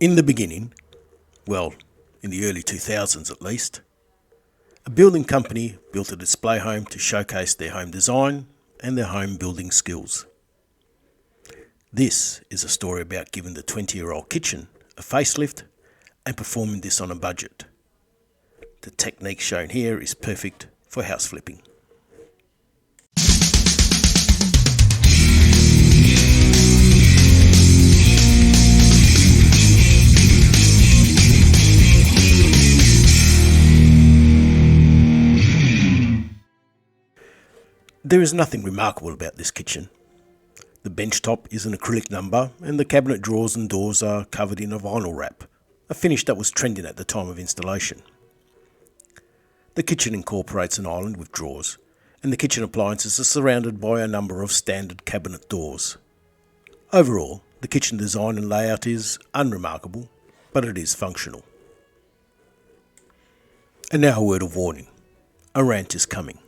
In the beginning, well, in the early 2000s at least, a building company built a display home to showcase their home design and their home building skills. This is a story about giving the 20-year-old kitchen a facelift and performing this on a budget. The technique shown here is perfect for house flipping. There is nothing remarkable about this kitchen. The bench top is an acrylic number and the cabinet drawers and doors are covered in a vinyl wrap, a finish that was trending at the time of installation. The kitchen incorporates an island with drawers, and the kitchen appliances are surrounded by a number of standard cabinet doors. Overall, the kitchen design and layout is unremarkable, but it is functional. And now a word of warning. A rant is coming.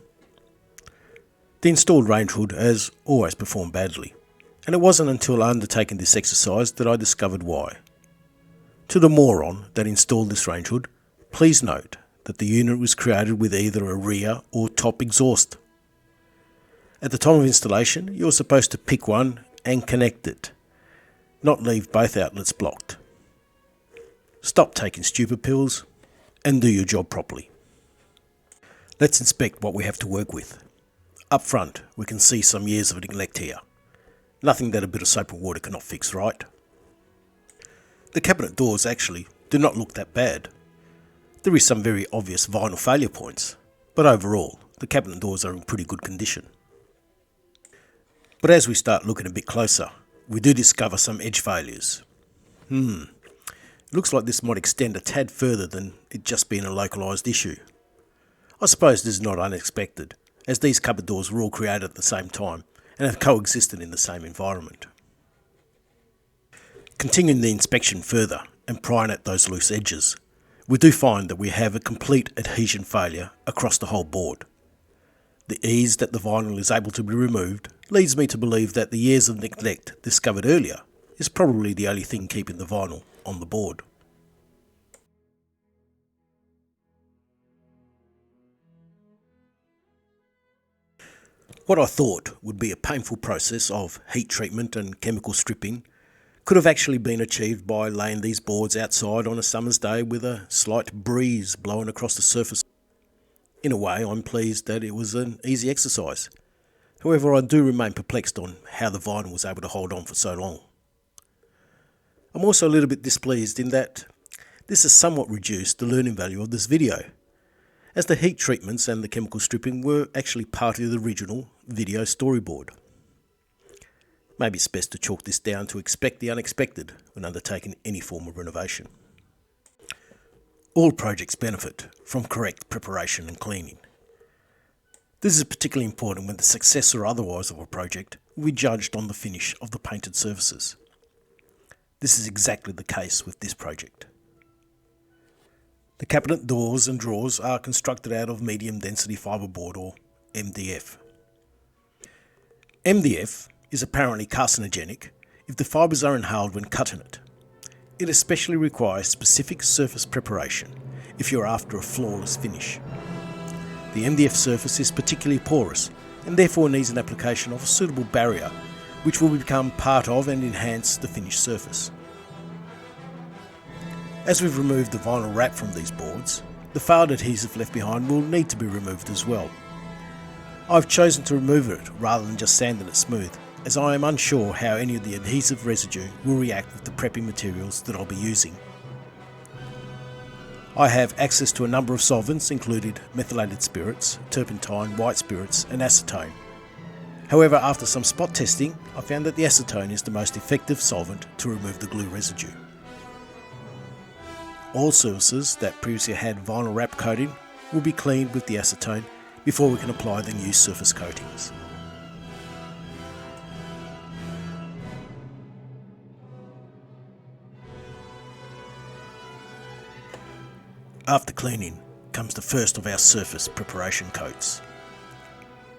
The installed range hood has always performed badly, and it wasn't until undertaking this exercise that I discovered why. To the moron that installed this range hood, please note that the unit was created with either a rear or top exhaust. At the time of installation, you're supposed to pick one and connect it, not leave both outlets blocked. Stop taking stupid pills and do your job properly. Let's inspect what we have to work with. Up front, we can see some years of neglect here. Nothing that a bit of soap and water cannot fix, right? The cabinet doors actually do not look that bad. There is some very obvious vinyl failure points, but overall, the cabinet doors are in pretty good condition. But as we start looking a bit closer, we do discover some edge failures. It looks like this might extend a tad further than it just being a localised issue. I suppose this is not unexpected, as these cupboard doors were all created at the same time and have coexisted in the same environment. Continuing the inspection further and prying at those loose edges, we do find that we have a complete adhesion failure across the whole board. The ease that the vinyl is able to be removed leads me to believe that the years of neglect discovered earlier is probably the only thing keeping the vinyl on the board. What I thought would be a painful process of heat treatment and chemical stripping could have actually been achieved by laying these boards outside on a summer's day with a slight breeze blowing across the surface. In a way, I'm pleased that it was an easy exercise. However, I do remain perplexed on how the vinyl was able to hold on for so long. I'm also a little bit displeased in that this has somewhat reduced the learning value of this video, as the heat treatments and the chemical stripping were actually part of the original video storyboard. Maybe it's best to chalk this down to expect the unexpected when undertaking any form of renovation. All projects benefit from correct preparation and cleaning. This is particularly important when the success or otherwise of a project will be judged on the finish of the painted surfaces. This is exactly the case with this project. The cabinet doors and drawers are constructed out of medium density fiberboard or MDF. MDF is apparently carcinogenic if the fibres are inhaled when cutting it. It especially requires specific surface preparation if you're after a flawless finish. The MDF surface is particularly porous and therefore needs an application of a suitable barrier which will become part of and enhance the finished surface. As we've removed the vinyl wrap from these boards, the failed adhesive left behind will need to be removed as well. I've chosen to remove it rather than just sanding it smooth, as I am unsure how any of the adhesive residue will react with the prepping materials that I'll be using. I have access to a number of solvents including methylated spirits, turpentine, white spirits and acetone. However, after some spot testing, I found that the acetone is the most effective solvent to remove the glue residue. All surfaces that previously had vinyl wrap coating will be cleaned with the acetone before we can apply the new surface coatings. After cleaning comes the first of our surface preparation coats.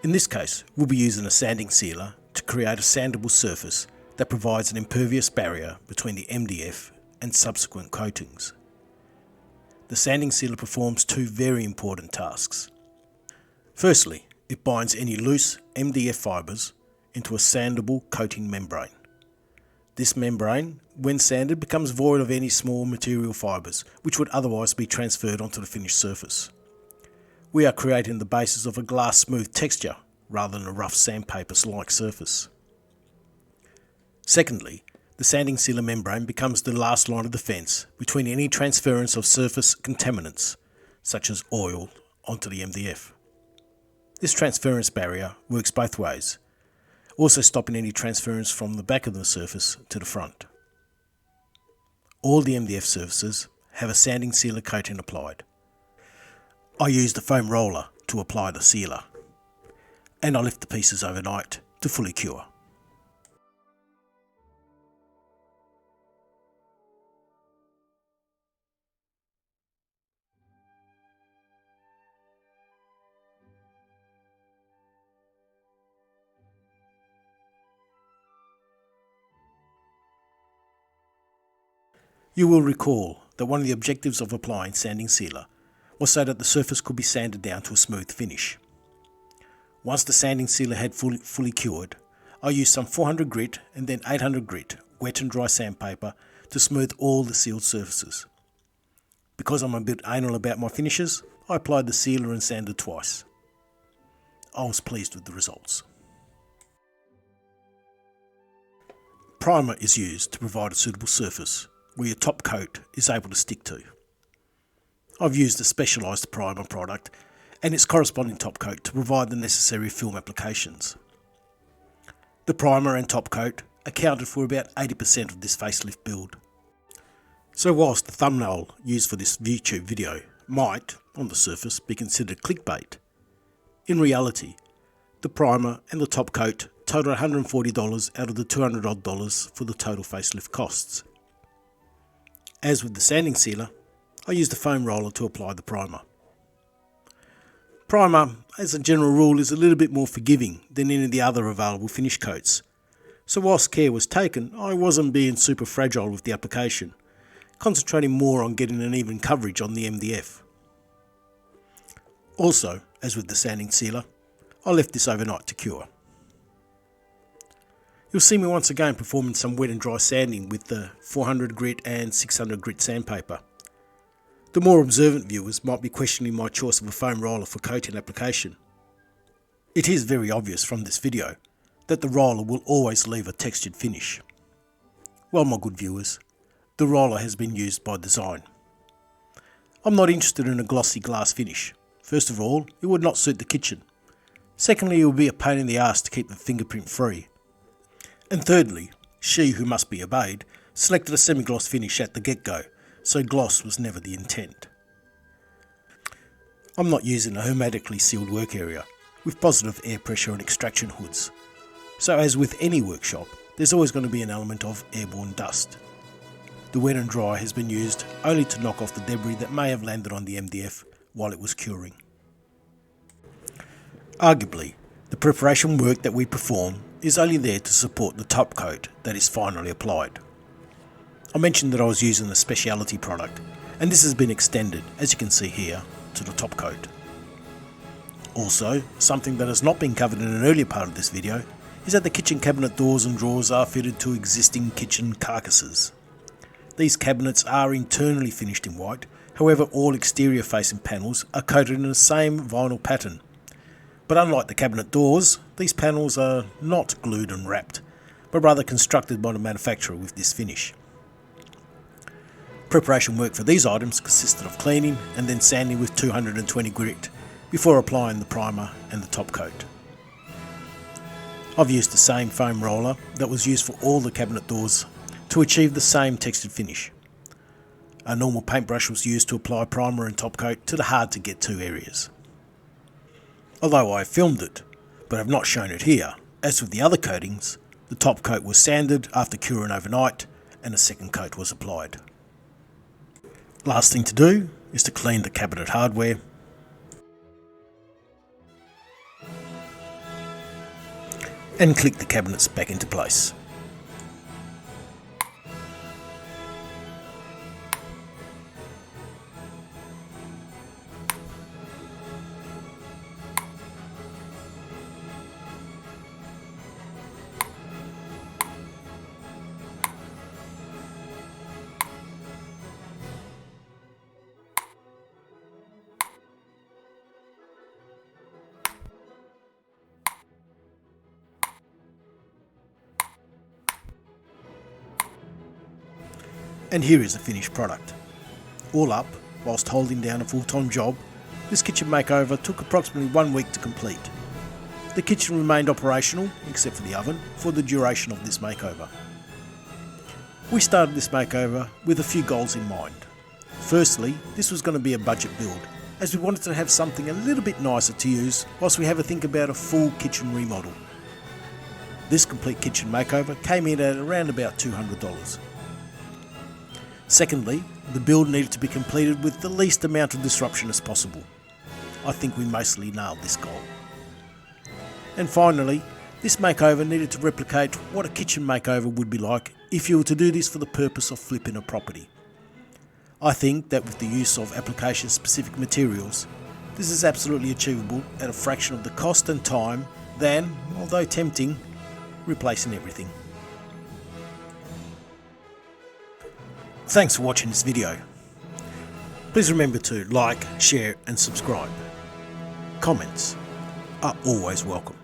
In this case, we'll be using a sanding sealer to create a sandable surface that provides an impervious barrier between the MDF and subsequent coatings. The sanding sealer performs two very important tasks. Firstly, it binds any loose MDF fibres into a sandable coating membrane. This membrane, when sanded, becomes void of any small material fibres which would otherwise be transferred onto the finished surface. We are creating the basis of a glass smooth texture rather than a rough sandpaper-like surface. Secondly, the sanding sealer membrane becomes the last line of defence between any transference of surface contaminants, such as oil, onto the MDF. This transference barrier works both ways, also stopping any transference from the back of the surface to the front. All the MDF surfaces have a sanding sealer coating applied. I use the foam roller to apply the sealer, and I left the pieces overnight to fully cure. You will recall that one of the objectives of applying sanding sealer was so that the surface could be sanded down to a smooth finish. Once the sanding sealer had fully cured, I used some 400 grit and then 800 grit wet and dry sandpaper to smooth all the sealed surfaces. Because I'm a bit anal about my finishes, I applied the sealer and sanded twice. I was pleased with the results. Primer is used to provide a suitable surface where your top coat is able to stick to. I've used a specialised primer product and its corresponding top coat to provide the necessary film applications. The primer and top coat accounted for about 80% of this facelift build. So whilst the thumbnail used for this YouTube video might, on the surface, be considered clickbait, in reality, the primer and the top coat total $140 out of the $200 odd for the total facelift costs. As with the sanding sealer, I used a foam roller to apply the primer. Primer, as a general rule, is a little bit more forgiving than any of the other available finish coats, so whilst care was taken, I wasn't being super fragile with the application, concentrating more on getting an even coverage on the MDF. Also, as with the sanding sealer, I left this overnight to cure. You'll see me once again performing some wet and dry sanding with the 400 grit and 600 grit sandpaper. The more observant viewers might be questioning my choice of a foam roller for coating application. It is very obvious from this video that the roller will always leave a textured finish. Well, my good viewers, the roller has been used by design. I'm not interested in a glossy glass finish. First of all, it would not suit the kitchen. Secondly, it would be a pain in the ass to keep the fingerprint free. And thirdly, she who must be obeyed selected a semi-gloss finish at the get-go, so gloss was never the intent. I'm not using a hermetically sealed work area with positive air pressure and extraction hoods. So as with any workshop, there's always going to be an element of airborne dust. The wet and dry has been used only to knock off the debris that may have landed on the MDF while it was curing. Arguably, the preparation work that we perform is only there to support the top coat that is finally applied. I mentioned that I was using a speciality product, and this has been extended, as you can see here, to the top coat. Also, something that has not been covered in an earlier part of this video is that the kitchen cabinet doors and drawers are fitted to existing kitchen carcasses. These cabinets are internally finished in white, however all exterior facing panels are coated in the same vinyl pattern. But unlike the cabinet doors, these panels are not glued and wrapped, but rather constructed by the manufacturer with this finish. Preparation work for these items consisted of cleaning and then sanding with 220 grit before applying the primer and the top coat. I've used the same foam roller that was used for all the cabinet doors to achieve the same textured finish. A normal paintbrush was used to apply primer and top coat to the hard to get to areas. Although I filmed it, but have not shown it here, as with the other coatings, the top coat was sanded after curing overnight and a second coat was applied. Last thing to do is to clean the cabinet hardware and click the cabinets back into place. And here is the finished product. All up, whilst holding down a full-time job, this kitchen makeover took approximately 1 week to complete. The kitchen remained operational, except for the oven, for the duration of this makeover. We started this makeover with a few goals in mind. Firstly, this was going to be a budget build, as we wanted to have something a little bit nicer to use whilst we have a think about a full kitchen remodel. This complete kitchen makeover came in at around about $200. Secondly, the build needed to be completed with the least amount of disruption as possible. I think we mostly nailed this goal. And finally, this makeover needed to replicate what a kitchen makeover would be like if you were to do this for the purpose of flipping a property. I think that with the use of application-specific materials, this is absolutely achievable at a fraction of the cost and time than, although tempting, replacing everything. Thanks for watching this video. Please remember to like, share and subscribe. Comments are always welcome.